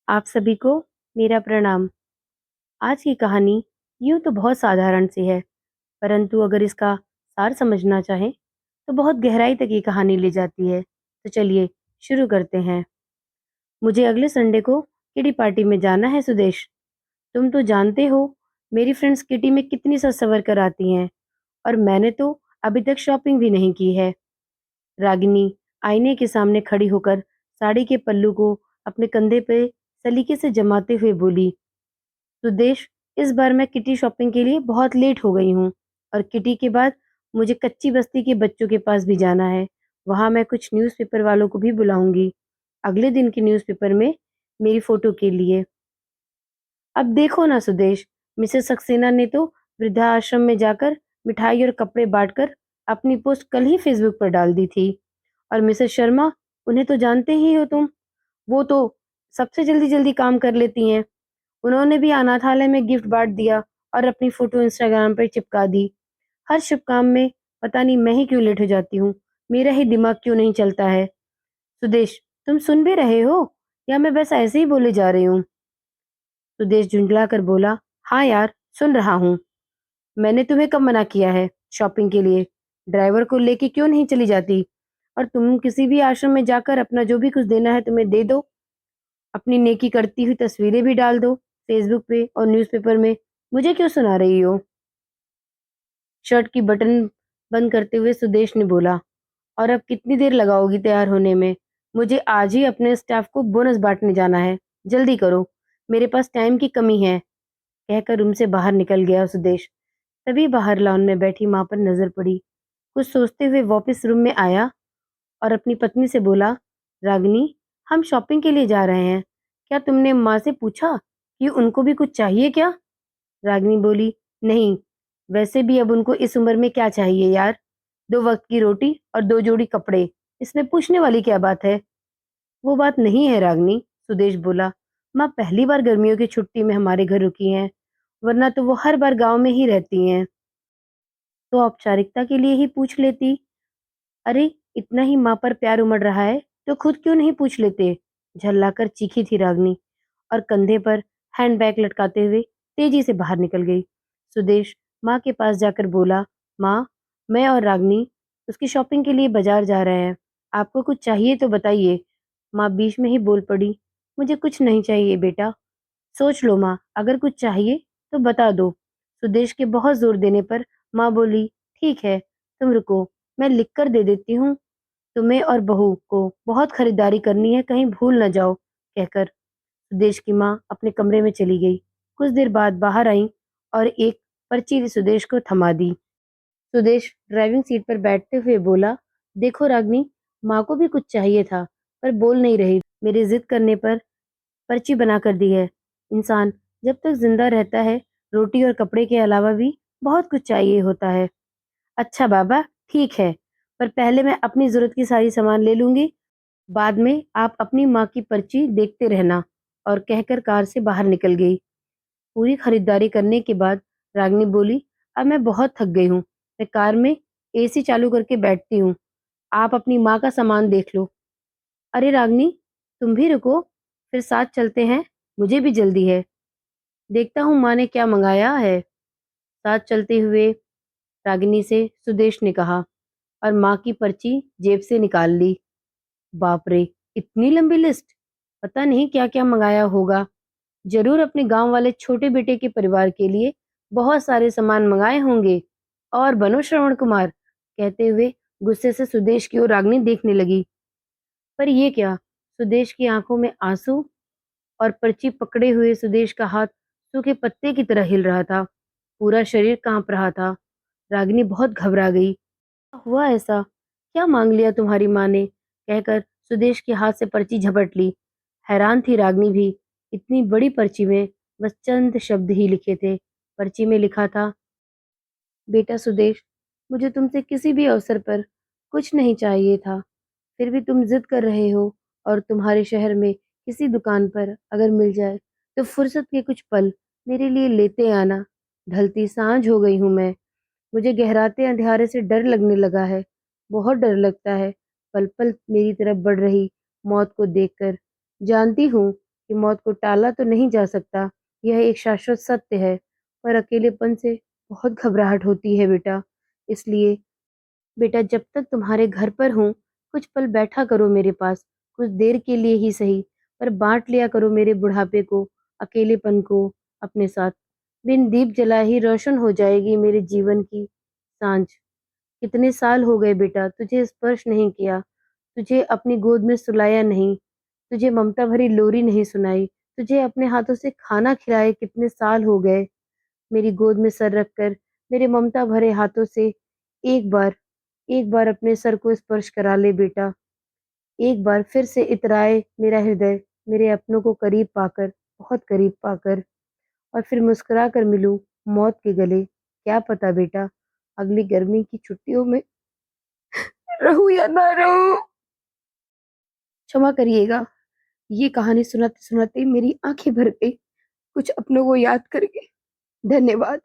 आप सभी को मेरा प्रणाम। आज की कहानी यूं तो बहुत साधारण सी है, परंतु अगर इसका सार समझना चाहें तो बहुत गहराई तक ये कहानी ले जाती है। तो चलिए शुरू करते हैं। मुझे अगले संडे को किटी पार्टी में जाना है सुदेश। तुम तो जानते हो मेरी फ्रेंड्स किटी में कितनी सज सवर कर आती हैं, और मैंने तो अभी तक शॉपिंग भी नहीं की है। रागिनी आईने के सामने खड़ी होकर साड़ी के पल्लू को अपने कंधे पे सलीके से जमाते हुए बोली, सुदेश, इस बार मैं किटी शॉपिंग के लिए बहुत लेट हो गई हूँ, और किटी के बाद मुझे कच्ची बस्ती के बच्चों के पास भी जाना है। वहाँ मैं कुछ न्यूज़पेपर वालों को भी बुलाऊंगी अगले दिन के न्यूज़पेपर में मेरी फोटो के लिए। अब देखो ना सुदेश, मिसेस सक्सेना ने तो वृद्धा आश्रम में जाकर मिठाई और कपड़े बांटकर अपनी पोस्ट कल ही फेसबुक पर डाल दी थी। और मिसेस शर्मा, उन्हें तो जानते ही हो तुम, वो तो सबसे जल्दी जल्दी काम कर लेती हैं। उन्होंने भी अनाथालय में गिफ्ट बांट दिया और अपनी फोटो इंस्टाग्राम पर चिपका दी। हर शुभ काम में पता नहीं मैं ही क्यों लेट हो जाती हूँ। मेरा ही दिमाग क्यों नहीं चलता है। सुदेश, तुम सुन भी रहे हो या मैं बस ऐसे ही बोले जा रही हूँ? सुदेश झुंझला कर बोला, हाँ यार, सुन रहा हूँ। मैंने तुम्हें कब मना किया है शॉपिंग के लिए? ड्राइवर को लेके क्यों नहीं चली जाती? और तुम किसी भी आश्रम में जाकर अपना जो भी कुछ देना है तुम्हें दे दो। अपनी नेकी करती हुई तस्वीरें भी डाल दो फेसबुक पे और न्यूज़पेपर में। मुझे क्यों सुना रही हो? शर्ट की बटन बंद करते हुए सुदेश ने बोला, और अब कितनी देर लगाओगी तैयार होने में? मुझे आज ही अपने स्टाफ को बोनस बांटने जाना है। जल्दी करो, मेरे पास टाइम की कमी है। कहकर रूम से बाहर निकल गया सुदेश। तभी बाहर लॉन में बैठी माँ पर नजर पड़ी। कुछ सोचते हुए वापस रूम में आया और अपनी पत्नी से बोला, रागिनी, हम शॉपिंग के लिए जा रहे हैं। क्या तुमने माँ से पूछा कि उनको भी कुछ चाहिए क्या? रागिनी बोली, नहीं, वैसे भी अब उनको इस उम्र में क्या चाहिए यार। 2 वक्त की रोटी और 2 जोड़ी कपड़े, इसमें पूछने वाली क्या बात है? वो बात नहीं है रागिनी, सुदेश बोला। माँ पहली बार गर्मियों की छुट्टी में हमारे घर रुकी हैं, वरना तो वो हर बार गांव में ही रहती हैं। तो औपचारिकता के लिए ही पूछ लेती। अरे, इतना ही माँ पर प्यार उमड़ रहा है तो खुद क्यों नहीं पूछ लेते? झल्लाकर चीखी थी रागिनी और कंधे पर हैंडबैग लटकाते हुए तेजी से बाहर निकल गई। सुदेश माँ के पास जाकर बोला, माँ, मैं और रागिनी उसकी शॉपिंग के लिए बाजार जा रहे हैं। आपको कुछ चाहिए तो बताइए। माँ बीच में ही बोल पड़ी, मुझे कुछ नहीं चाहिए बेटा। सोच लो माँ, अगर कुछ चाहिए तो बता दो। सुदेश के बहुत जोर देने पर माँ बोली, ठीक है, तुम रुको, मैं लिख कर दे देती हूँ। तुम्हें और बहू को बहुत खरीदारी करनी है, कहीं भूल न जाओ। कहकर सुदेश की माँ अपने कमरे में चली गई। कुछ देर बाद बाहर आई और एक पर्ची सुदेश को थमा दी। सुदेश ड्राइविंग सीट पर बैठते हुए बोला, देखो रागनी, माँ को भी कुछ चाहिए था पर बोल नहीं रही। मेरी जिद करने पर पर्ची बना कर दी है। इंसान जब तक जिंदा रहता है, रोटी और कपड़े के अलावा भी बहुत कुछ चाहिए होता है। अच्छा बाबा, ठीक है, पर पहले मैं अपनी जरूरत की सारी सामान ले लूंगी, बाद में आप अपनी माँ की पर्ची देखते रहना। और कहकर कार से बाहर निकल गई। पूरी खरीदारी करने के बाद रागिनी बोली, अब मैं बहुत थक गई हूँ, मैं कार में एसी चालू करके बैठती हूँ, आप अपनी माँ का सामान देख लो। अरे रागिनी, तुम भी रुको, फिर साथ चलते हैं, मुझे भी जल्दी है। देखता हूँ माँ ने क्या मंगाया है। साथ चलते हुए रागिनी से सुदेश ने कहा, और माँ की पर्ची जेब से निकाल ली। बाप रे, इतनी लंबी लिस्ट! पता नहीं क्या क्या मंगाया होगा। जरूर अपने गांव वाले छोटे बेटे के परिवार के लिए बहुत सारे सामान मंगाए होंगे। और बनो श्रवण कुमार, कहते हुए गुस्से से सुदेश की ओर रागिनी देखने लगी। पर ये क्या? सुदेश की आंखों में आंसू, और पर्ची पकड़े हुए सुदेश का हाथ सूखे पत्ते की तरह हिल रहा था। पूरा शरीर कांप रहा था। रागिनी बहुत घबरा गई। "क्या हुआ ऐसा? क्या मांग लिया तुम्हारी माँ ने?" कहकर सुदेश के हाथ से पर्ची झपट ली। हैरान थी रागिनी भी। इतनी बड़ी पर्ची में बस चंद शब्द ही लिखे थे। पर्ची में लिखा था, बेटा सुदेश, मुझे तुमसे किसी भी अवसर पर कुछ नहीं चाहिए था, फिर भी तुम जिद कर रहे हो, और तुम्हारे शहर में किसी दुकान पर अगर मिल जाए तो फुर्सत के कुछ पल मेरे लिए लेते आना। ढलती सांझ हो गई हूँ मैं। मुझे गहराते अंधियारे से डर लगने लगा है। बहुत डर लगता है, पल पल मेरी तरफ बढ़ रही मौत को देखकर। जानती हूँ कि मौत को टाला तो नहीं जा सकता, यह एक शाश्वत सत्य है, पर अकेलेपन से बहुत घबराहट होती है बेटा। इसलिए बेटा जब तक तुम्हारे घर पर हूँ, कुछ पल बैठा करो मेरे पास, कुछ देर के लिए ही सही, पर बाँट लिया करो मेरे बुढ़ापे को, अकेलेपन को अपने साथ। बिन दीप जलाए ही रोशन हो जाएगी मेरे जीवन की साँझ। कितने साल हो गए बेटा तुझे स्पर्श नहीं किया, तुझे अपनी गोद में सुलाया नहीं, तुझे ममता भरी लोरी नहीं सुनाई, तुझे अपने हाथों से खाना खिलाए कितने साल हो गए। मेरी गोद में सर रखकर मेरे ममता भरे हाथों से एक बार एक बार अपने सर को स्पर्श करा ले बेटा। एक बार फिर से इतराए मेरा हृदय, मेरे अपनों को करीब पाकर, बहुत करीब पाकर, और फिर मुस्कुरा कर मिलूं मौत के गले। क्या पता बेटा, अगली गर्मी की छुट्टियों में रहूं या ना रहूं। क्षमा करिएगा, ये कहानी सुनाते सुनाते मेरी आंखें भर गई कुछ अपनों को याद करके। धन्यवाद।